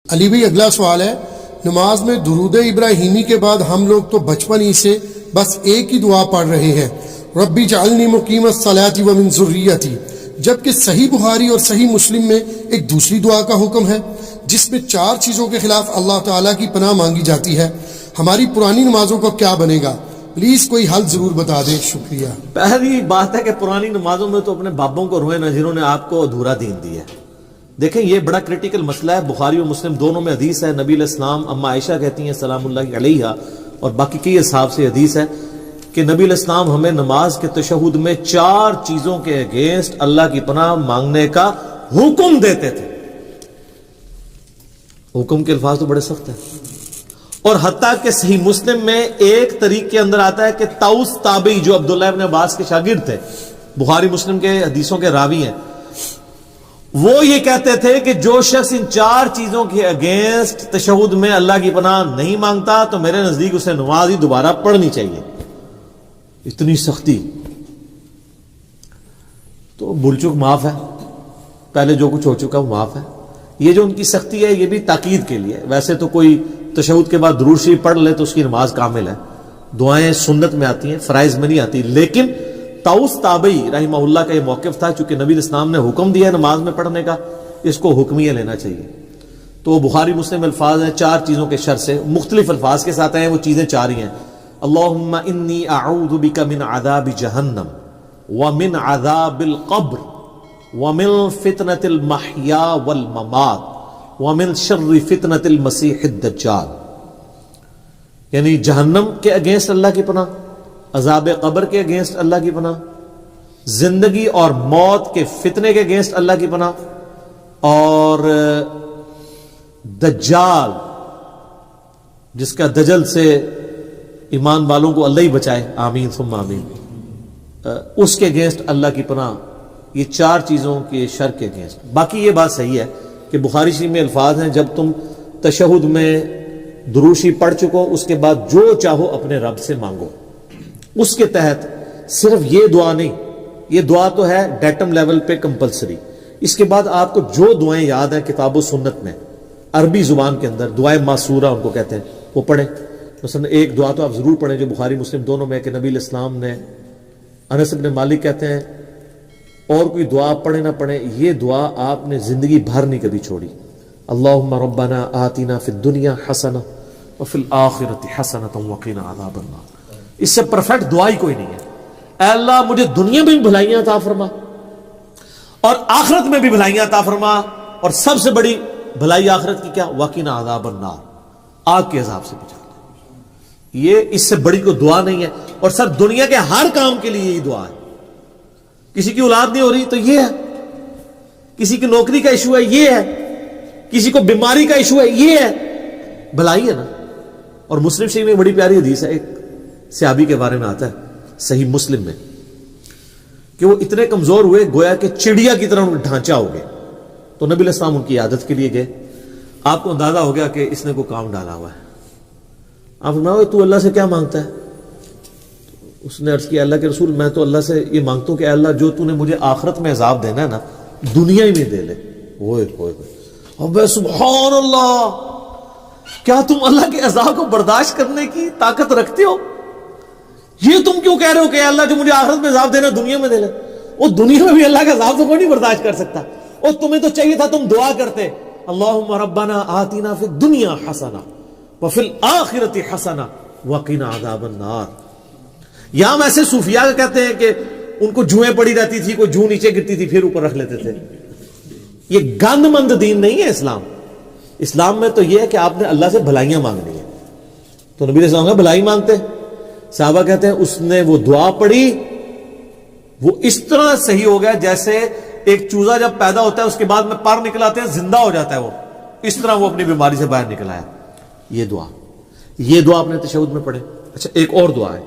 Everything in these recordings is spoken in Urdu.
علی بھائی اگلا سوال ہے، نماز میں درود ابراہیمی کے بعد ہم لوگ تو بچپن ہی سے بس ایک ہی دعا پڑھ رہے ہیں، ربی جعلنی مقیم الصلاۃ ومن ذریتی، جبکہ صحیح بخاری اور صحیح مسلم میں ایک دوسری دعا کا حکم ہے جس میں 4 چیزوں کے خلاف اللہ تعالیٰ کی پناہ مانگی جاتی ہے، ہماری پرانی نمازوں کا کیا بنے گا؟ پلیز کوئی حل ضرور بتا دیں، شکریہ۔ پہلی بات ہے کہ پرانی نمازوں میں تو اپنے بابوں کو روئے نہ جنہوں نے آپ کو ادھورا دین دیا ہے۔ دیکھیں یہ بڑا کریٹیکل مسئلہ ہے، بخاری و مسلم دونوں میں حدیث ہے، نبی علیہ السلام اما عائشہ کہتی ہیں سلام اللہ علیہ اور باقی کئی اصحاب سے حدیث ہے کہ نبی علیہ السلام ہمیں نماز کے تشہد میں 4 چیزوں کے اگینسٹ اللہ کی پناہ مانگنے کا حکم دیتے تھے۔ حکم کے الفاظ تو بڑے سخت ہیں، اور حتیٰ کہ صحیح مسلم میں ایک طریق کے اندر آتا ہے کہ طاؤس تابعی جو عبداللہ ابن عباس کے شاگرد تھے، بخاری مسلم کے حدیثوں کے راوی ہیں، وہ یہ کہتے تھے کہ جو شخص ان 4 چیزوں کے اگینسٹ تشہد میں اللہ کی پناہ نہیں مانگتا تو میرے نزدیک اسے نماز ہی دوبارہ پڑھنی چاہیے۔ اتنی سختی تو بھول چک معاف ہے، پہلے جو کچھ ہو چکا وہ معاف ہے۔ یہ جو ان کی سختی ہے یہ بھی تاکید کے لیے، ویسے تو کوئی تشہد کے بعد درود شریف پڑھ لے تو اس کی نماز کامل ہے، دعائیں سنت میں آتی ہیں، فرائض میں نہیں آتی، لیکن طاؤس تابعی رحمہ اللہ کا یہ موقف تھا، چونکہ نبی اسلام نے حکم دیا ہے نماز میں پڑھنے کا، اس کو حکمیہ لینا چاہیے۔ تو بخاری مسلم الفاظ ہیں 4 چیزوں کے شر سے، مختلف الفاظ کے ساتھ ہیں، وہ چیزیں 4 ہی ہیں۔ اللہم انی اعوذ بک من عذاب جہنم ومن عذاب القبر ومن فتنة المحیا والممات ومن شر فتنة المسیح الدجال، یعنی جہنم کے اگینسٹ اللہ کی پناہ، عذاب قبر کے اگینسٹ اللہ کی پناہ، زندگی اور موت کے فتنے کے اگینسٹ اللہ کی پناہ، اور دجال جس کا دجل سے ایمان والوں کو اللہ ہی بچائے، آمین ثم آمین، اس کے اگینسٹ اللہ کی پناہ۔ یہ 4 چیزوں کے شر کے اگینسٹ۔ باقی یہ بات صحیح ہے کہ بخاری شریف میں الفاظ ہیں جب تم تشہد میں درود شریف پڑھ چکو اس کے بعد جو چاہو اپنے رب سے مانگو، اس کے تحت صرف یہ دعا نہیں، یہ دعا تو ہے ڈیٹم لیول پہ کمپلسری، اس کے بعد آپ کو جو دعائیں یاد ہیں کتاب و سنت میں عربی زبان کے اندر دعائیں معصورہ ان کو کہتے ہیں، وہ پڑھیں۔ مثلا ایک دعا تو آپ ضرور پڑھیں جو بخاری مسلم دونوں میں کہ نبی علیہ السلام نے، انس بن مالک کہتے ہیں اور کوئی دعا پڑھیں نہ پڑھیں، یہ دعا آپ نے زندگی بھر نہیں کبھی چھوڑی۔ اللہم ربنا آتنا فی الدنیا حسنہ وفی الآخرۃ حسنۃ وقنا عذاب النار۔ اس سے پرفیکٹ دعا ہی کوئی نہیں ہے۔ اے اللہ مجھے دنیا میں بھی بھلائیاں عطا فرما اور آخرت میں بھی بھلائیاں عطا فرما، اور سب سے بڑی بھلائی آخرت کی کیا؟ وقنا عذاب النار، آگ کے عذاب سے بچا۔ یہ اس سے بڑی کوئی دعا نہیں ہے، اور سب دنیا کے ہر کام کے لیے یہی دعا ہے۔ کسی کی اولاد نہیں ہو رہی تو یہ ہے، کسی کی نوکری کا ایشو ہے یہ ہے، کسی کو بیماری کا ایشو ہے یہ ہے، بھلائی ہے نا۔ اور مسلم شریف میں بڑی پیاری حدیث ہے، ایک صحابی کے بارے میں آتا ہے صحیح مسلم میں کہ وہ اتنے کمزور ہوئے گویا کہ چڑیا کی طرح ان کا ڈھانچہ ہو گیا، تو نبی علیہ السلام ان کی عادت کے لیے گئے، آپ کو اندازہ ہو گیا کہ اس نے کوئی کام ڈالا ہوا ہے۔ آپ فرمایا تو اللہ سے کیا مانگتا ہے؟ اس نے عرض کیا اللہ کے رسول میں تو اللہ سے یہ مانگتا ہوں کہ اے اللہ جو تو نے مجھے آخرت میں عذاب دینا ہے نا دنیا ہی میں دے لے۔ ہوئے اب سبحان اللہ، کیا تم اللہ کے عذاب کو برداشت کرنے کی طاقت رکھتے ہو؟ یہ تم کیوں کہہ رہے ہو کہ اے اللہ جو مجھے آخرت میں عذاب دینا دنیا میں دے لے؟ وہ دنیا میں بھی اللہ کا عذاب تو کوئی نہیں برداشت کر سکتا، اور تمہیں تو چاہیے تھا تم دعا کرتے اللہم ربنا آتنا فی الدنیا حسنہ وفی الآخرۃ حسنہ وقنا عذاب النار۔ یا ہم ایسے صوفیاء کہتے ہیں کہ ان کو جوئیں پڑی رہتی تھی، کوئی جو نیچے گرتی تھی پھر اوپر رکھ لیتے تھے۔ یہ گند مند دین نہیں ہے اسلام۔ اسلام میں تو یہ ہے کہ آپ نے اللہ سے بھلائیاں مانگنی ہے، تو نبی علیہ السلام کا بھلائی مانگتے، صحابہ کہتے ہیں اس نے وہ دعا پڑھی، وہ اس طرح صحیح ہو گیا جیسے ایک چوزا جب پیدا ہوتا ہے اس کے بعد میں پر نکل آتے ہیں زندہ ہو جاتا ہے، وہ اس طرح وہ اپنی بیماری سے باہر نکل آیا۔ یہ دعا اپنے تشہد میں پڑھے۔ اچھا ایک اور دعا ہے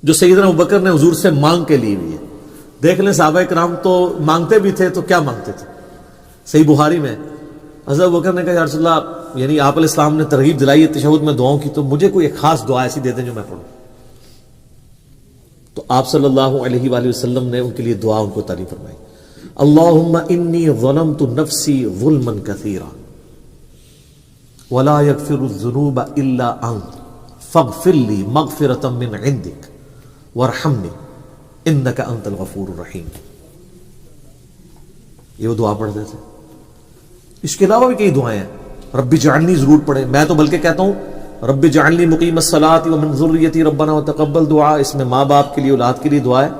جو سیدنا ابوبکر نے حضور سے مانگ کے لی ہوئی ہے، دیکھ لیں صحابہ کرام تو مانگتے بھی تھے، تو کیا مانگتے تھے؟ صحیح بخاری میں حضرت ابوبکر نے کہا یا رسول اللہ، یعنی آپ علیہ السلام نے ترغیب دلائی ہے تشہد میں دعاؤں کی، تو مجھے کوئی ایک خاص دعا ایسی دے دیں جو میں پڑھوں۔ تو آپ صلی اللہ علیہ وآلہ وسلم نے ان کے لیے دعا ان کو تعریف فرمائی، اللہم انی ظلمت نفسی ظلما کثیرا ولا یغفر الذنوب الا انت فاغفر لی مغفرۃ من عندک وارحمنی انک انت الغفور الرحیم. یہ وہ دعا پڑھتے تھے. اس کے علاوہ بھی کئی دعائیں ہیں. رب اجعلنی ضرور پڑھیں. میں تو بلکہ کہتا ہوں رب اجعلنی مقیم الصلاۃ ومن ذریتی ربنا وتقبل دعا. اس میں ماں باپ کے لیے اولاد کے لیے دعا ہے.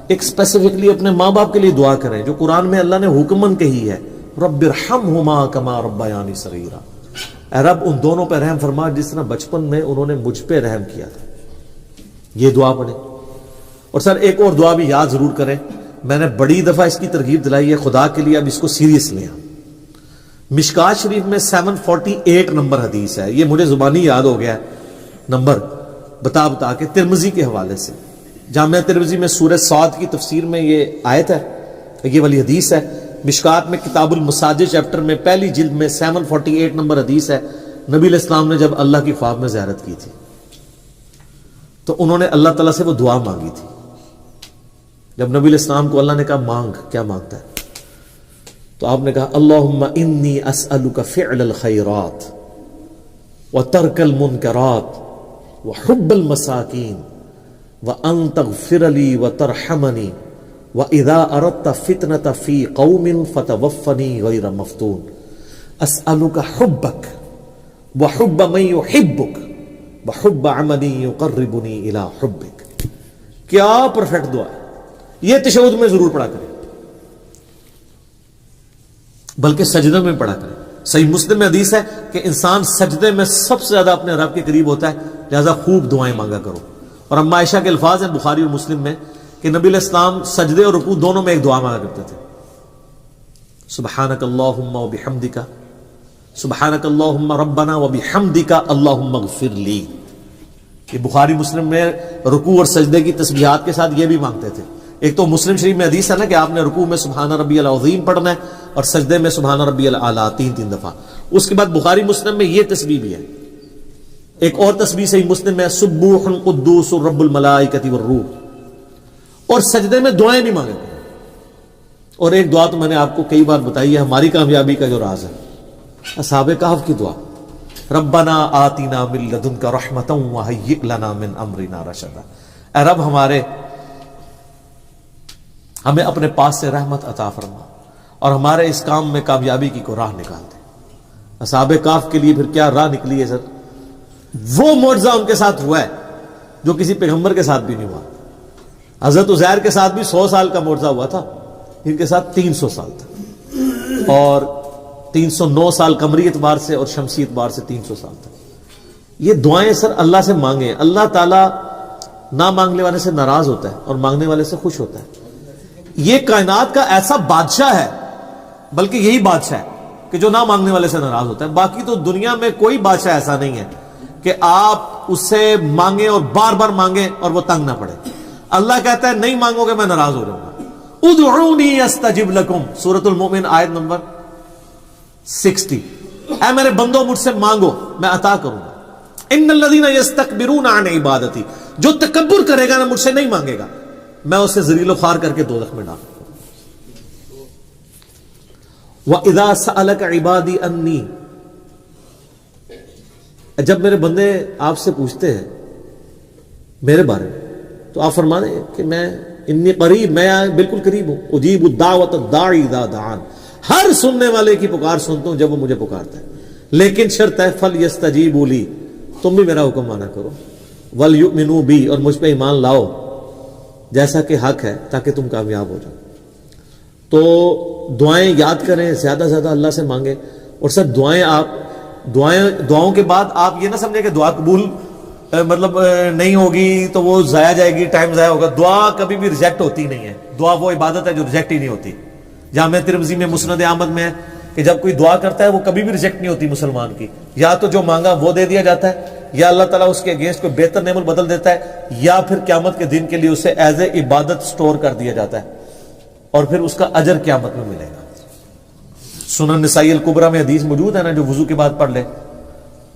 ایک اسپیسیفکلی اپنے ماں باپ کے لیے دعا کریں جو قرآن میں اللہ نے حکمن کہی ہے, رب ارحمہما کما ربیانی صغیرا. اے رب ان دونوں پہ رحم فرما جس طرح بچپن میں انہوں نے مجھ پہ رحم کیا تھا. یہ دعا پڑھیں. اور سر ایک اور دعا بھی یاد ضرور کریں. میں نے بڑی دفعہ اس کی ترغیب دلائی ہے, خدا کے لیے اب اس کو سیریس لیں. مشکات شریف میں 748 نمبر حدیث ہے. یہ مجھے زبانی یاد ہو گیا ہے نمبر بتا کے, ترمذی کے حوالے سے. جامعہ ترمذی میں سورہ صاد کی تفسیر میں یہ آیت ہے, یہ والی حدیث ہے. مشکات میں کتاب المساجد چیپٹر میں پہلی جلد میں 748 نمبر حدیث ہے. نبی علیہ السلام نے جب اللہ کی خواب میں زیارت کی تھی تو انہوں نے اللہ تعالیٰ سے وہ دعا مانگی تھی. جب نبی علیہ السلام کو اللہ نے کہا مانگ, کیا مانگتا ہے, تو آپ نے کہا اللہم انی اسألک فعل الخیرات وترک المنکرات وحب المساکین وان تغفر لی وترحمنی وَإِذَا أَرَدْتَ فِتْنَةَ فِي قَوْمٍ فَتَوَفَّنِي غَيْرَ مَفْتُونٍ أَسْأَلُكَ حُبَّكَ وَحُبَّ مَن يُحِبُّكَ وَحُبَّ عَمَلٍ يُقَرِّبُنِي إِلَى حُبِّكَ. کیا پرفیکٹ دعا ہے. یہ تشہد میں ضرور پڑھا کریں, بلکہ سجدے میں پڑھا کریں. صحیح مسلم میں حدیث ہے کہ انسان سجدے میں سب سے زیادہ اپنے رب کے قریب ہوتا ہے, لہذا خوب دعائیں مانگا کرو. اور اما عائشہ کے الفاظ ہیں بخاری اور مسلم میں کہ نبی علیہ السلام سجدے اور رکوع دونوں میں ایک دعا مانگا کرتے تھے, سبحانک اللہم وبحمدک, سبحانک اللہم ربنا وبحمدک اللہم اغفر لی. یہ بخاری مسلم میں رکوع اور سجدے کی تسبیحات کے ساتھ یہ بھی مانگتے تھے. ایک تو مسلم شریف میں حدیث ہے نا کہ آپ نے رکوع میں سبحان ربی العظیم پڑھنا ہے اور سجدے میں سبحان ربی الاعلی 3 دفعہ. اس کے بعد بخاری مسلم میں یہ تسبیح بھی ہے. ایک اور تسبیح صحیح مسلم میں سبوح قدوس رب الملائکۃ والروح. اور سجدے میں دعائیں بھی مانگے. اور ایک دعا تو میں نے آپ کو کئی بار بتائی ہے, ہماری کامیابی کا جو راز ہے, اصحاب کہف کی دعا, ربنا آتنا من لدنک رحمتا وہیئ لنا من امرنا رشدا. اے رب ہمیں اپنے پاس سے رحمت عطا فرما اور ہمارے اس کام میں کامیابی کی کو راہ نکال دے. اصحاب کہف کے لیے پھر کیا راہ نکلی ہے سر. وہ معجزہ ان کے ساتھ ہوا ہے جو کسی پیغمبر کے ساتھ بھی نہیں ہوا. حضرت عزیر کے ساتھ بھی 100 سال کا معجزہ ہوا تھا, ان کے ساتھ 300 سال تھا, اور 309 سال قمری اعتبار سے اور شمسی اعتبار سے 300 سال تھا. یہ دعائیں سر اللہ سے مانگیں. اللہ تعالیٰ نہ مانگنے والے سے ناراض ہوتا ہے اور مانگنے والے سے خوش ہوتا ہے. یہ کائنات کا ایسا بادشاہ ہے, بلکہ یہی بادشاہ ہے کہ جو نہ مانگنے والے سے ناراض ہوتا ہے. باقی تو دنیا میں کوئی بادشاہ ایسا نہیں ہے کہ آپ اس سے مانگیں اور بار بار مانگیں اور وہ تنگ نہ پڑے. اللہ کہتا ہے نہیں مانگو گے میں ناراض ہو جاؤں گا. ادعونی استجب لکم, سورۃ المؤمن آیت نمبر 60. اے میرے بندو مجھ سے مانگو میں عطا کروں گا. ان الذین یستکبرون عن عبادتی, جو تکبر کرے گا نا مجھ سے نہیں مانگے گا, میں اسے ذلیل و خوار کر کے دوزخ میں ڈال دوں گا. وَإِذَا سَأَلَكَ عِبَادِي أَنِّي, جب میرے بندے آپ سے پوچھتے ہیں میرے بارے میں تو آپ فرما دیں کہ میں انی قریب, میں بالکل قریب ہوں. اجیب الدعوۃ الداعی اذا دعان, ہر سننے والے کی پکار سنتا ہوں جب وہ مجھے پکارتا ہے. لیکن شرط ہے فلیستجیبوا لی, تم بھی میرا حکم مانا کرو, ولیؤمنوا بی, اور مجھ پہ ایمان لاؤ جیسا کہ حق ہے تاکہ تم کامیاب ہو جاؤ. تو دعائیں یاد کریں, زیادہ سے زیادہ اللہ سے مانگیں. اور سر دعاؤں کے بعد آپ یہ نہ سمجھیں کہ دعا قبول مطلب نہیں ہوگی تو وہ ضائع جائے گی, ٹائم ضائع ہوگا. دعا کبھی بھی ریجیکٹ ہوتی نہیں ہے. دعا وہ عبادت ہے جو ریجیکٹ ہی نہیں ہوتی. جامعہ ترمذی میں مسند احمد میں ہے کہ جب کوئی دعا کرتا ہے وہ کبھی بھی ریجیکٹ نہیں ہوتی مسلمان کی. یا تو جو مانگا وہ دے دیا جاتا ہے, یا اللہ تعالیٰ اس کے اگینسٹ کوئی بہتر نعمت بدل دیتا ہے, یا پھر قیامت کے دن کے لیے اسے ایز اے عبادت سٹور کر دیا جاتا ہے اور پھر اس کا اجر قیامت میں ملے گا. سنن نسائی الکبریٰ میں حدیث موجود ہے نا, جو وضو کے بعد پڑھ لے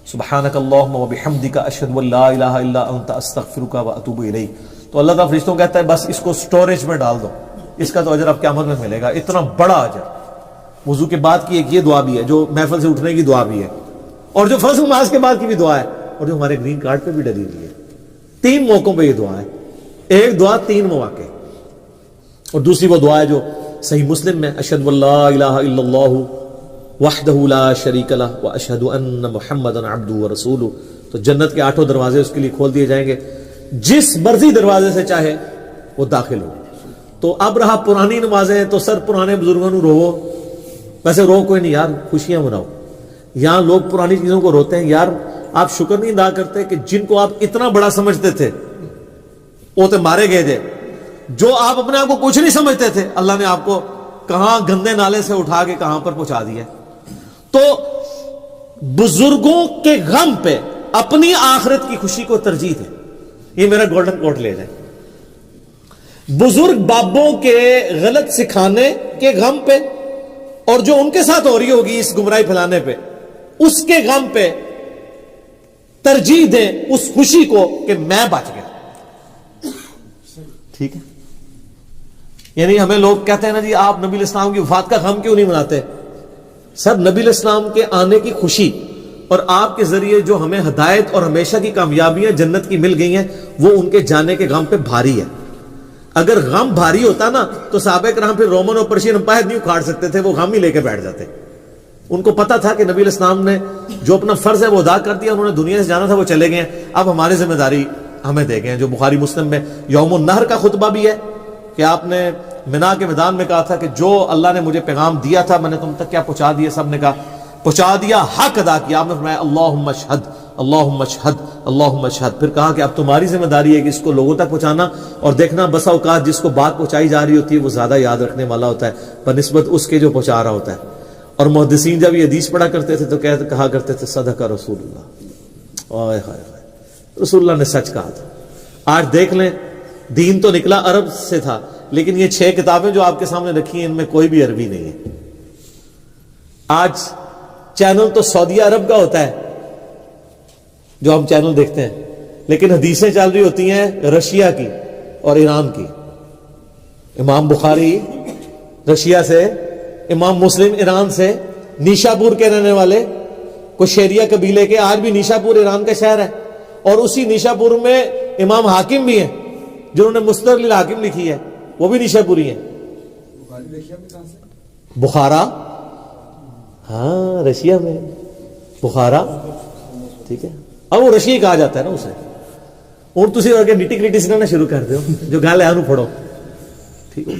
سبحانک اللہم وبحمدک اشہد ان لا الہ الا انت استغفرک واتوب الیک, تو اللہ تعالیٰ فرشتوں کہتا ہے بس اس کو سٹوریج میں ڈال دو, اس کا تو اجر اب قیامت میں ملے گا. اتنا بڑا اجر. وضو کے بعد کی ایک یہ دعا بھی ہے جو محفل سے اٹھنے کی دعا بھی ہے, اور جو فرض نماز کے بعد کی بھی دعا ہے اور جو ہمارے گرین کارڈ پہ بھی ڈلی ہوئی ہے. 3 موقعوں پہ یہ دعا ہے. ایک دعا 3 مواقع, اور دوسری وہ دعا ہے جو صحیح مسلم میں اشہد اللہ الہ الا اللہ وحدہ لا شریک لہ واشہد ان محمدا عبدہ ورسولہ. تو جنت کے 8 دروازے اس کے لیے کھول دیے جائیں گے, جس مرضی دروازے سے چاہے وہ داخل ہو. تو اب رہا پرانی نمازیں, تو سر پرانے بزرگوں کو رو, ویسے رو کوئی نہیں یار, خوشیاں مناؤ. یہاں لوگ پرانی چیزوں کو روتے ہیں. یار آپ شکر نہیں ادا کرتے کہ جن کو آپ اتنا بڑا سمجھتے تھے وہ تو مارے گئے تھے. جو آپ اپنے آپ کو کچھ نہیں سمجھتے تھے, اللہ نے آپ کو کہاں گندے نالے سے اٹھا کے کہاں پر پہنچا دیا. تو بزرگوں کے غم پہ اپنی آخرت کی خوشی کو ترجیح دے. یہ میرا گولڈن کوٹ لے جائے. بزرگ بابوں کے غلط سکھانے کے غم پہ اور جو ان کے ساتھ ہو رہی ہوگی اس گمراہی پھیلانے پہ, اس کے غم پہ ترجیح دیں اس خوشی کو کہ میں بچ گیا. ٹھیک ہے. یعنی ہمیں لوگ کہتے ہیں نا جی آپ نبی الاسلام کی وفات کا غم کیوں نہیں مناتے؟ سر نبی الاسلام کے آنے کی خوشی اور آپ کے ذریعے جو ہمیں ہدایت اور ہمیشہ کی کامیابیاں جنت کی مل گئی ہیں وہ ان کے جانے کے غم پہ بھاری ہے. اگر غم بھاری ہوتا نا تو صحابہ کرام پھر رومن اور پرشین امپائر نہیں اکھاڑ سکتے تھے, وہ غم ہی لے کے بیٹھ جاتے. ان کو پتا تھا کہ نبی علیہ السلام نے جو اپنا فرض ہے وہ ادا کر دیا, انہوں نے دنیا سے جانا تھا, وہ چلے گئے ہیں. اب ہماری ذمہ داری ہمیں دے گئے ہیں. جو بخاری مسلم میں یوم النہر کا خطبہ بھی ہے کہ آپ نے منا کے میدان میں کہا تھا کہ جو اللہ نے مجھے پیغام دیا تھا میں نے تم تک کیا پہنچا دیا؟ سب نے کہا پہنچا دیا, حق ادا کیا. آپ نے فرمایا اللہم اشہد اللہم اشہد اللہم اشہد. پھر کہا کہ اب تمہاری ذمہ داری ہے کہ اس کو لوگوں تک پہنچانا, اور دیکھنا بسا اوقات جس کو بات پہنچائی جا رہی ہوتی ہے وہ زیادہ یاد رکھنے والا ہوتا ہے بنسبت اس کے جو پہنچا رہا ہوتا ہے. اور محدثین جب یہ حدیث پڑھا کرتے تھے تو کہا کرتے تھے صدق رسول اللہ. اوئے ہائے ہائے, رسول اللہ نے سچ کہا تھا. آج دیکھ لیں دین تو نکلا عرب سے تھا, لیکن یہ 6 کتابیں جو آپ کے سامنے رکھی ہیں ان میں کوئی بھی عربی نہیں ہے. آج چینل تو سعودی عرب کا ہوتا ہے جو ہم چینل دیکھتے ہیں, لیکن حدیثیں چل رہی ہوتی ہیں رشیا کی اور ایران کی. امام بخاری رشیا سے, امام مسلم ایران سے, نیشاپور کے رہنے والے کشیریا قبیلے کے. آج بھی نیشاپور ایران کا شہر ہے, اور اسی نیشاپور میں امام حاکم بھی ہیں جنہوں نے مستدرک للحاکم لکھی ہے, وہ بھی نیشاپوری ہیں. بخارا, ہاں رشیا میں بخارا. ٹھیک ہے, اب وہ رشیا کہا جاتا ہے نا اسے. اور تسی اور کے نیٹی کریٹی سنانا شروع کر دو جو گال ہے انہوں پڑھو. ٹھیک ہے,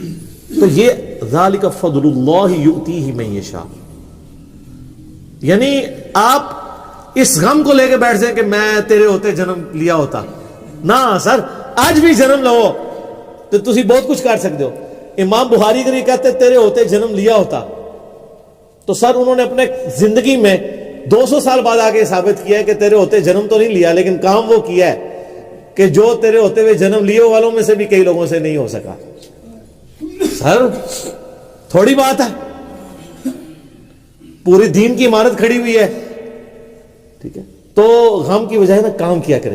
تو یہ ذالک فضل اللہ یؤتیہ من یشاء. یعنی آپ اس غم کو لے کے بیٹھ جائیں کہ میں تیرے ہوتے جنم لیا ہوتا نہ. سر آج بھی جنم لو تو تسی بہت کچھ کر سکتے ہو. امام بخاری اگر یہ کہتے تیرے ہوتے جنم لیا ہوتا تو سر انہوں نے اپنے زندگی میں 200 سال بعد آگے ثابت کیا ہے کہ تیرے ہوتے جنم تو نہیں لیا, لیکن کام وہ کیا ہے کہ جو تیرے ہوتے ہوئے جنم لیے والوں میں سے بھی کئی لوگوں سے نہیں ہو سکا. سر تھوڑی بات ہے, پوری دین کی عمارت کھڑی ہوئی ہے. ٹھیک ہے, تو غم کی بجائے نا کام کیا کریں.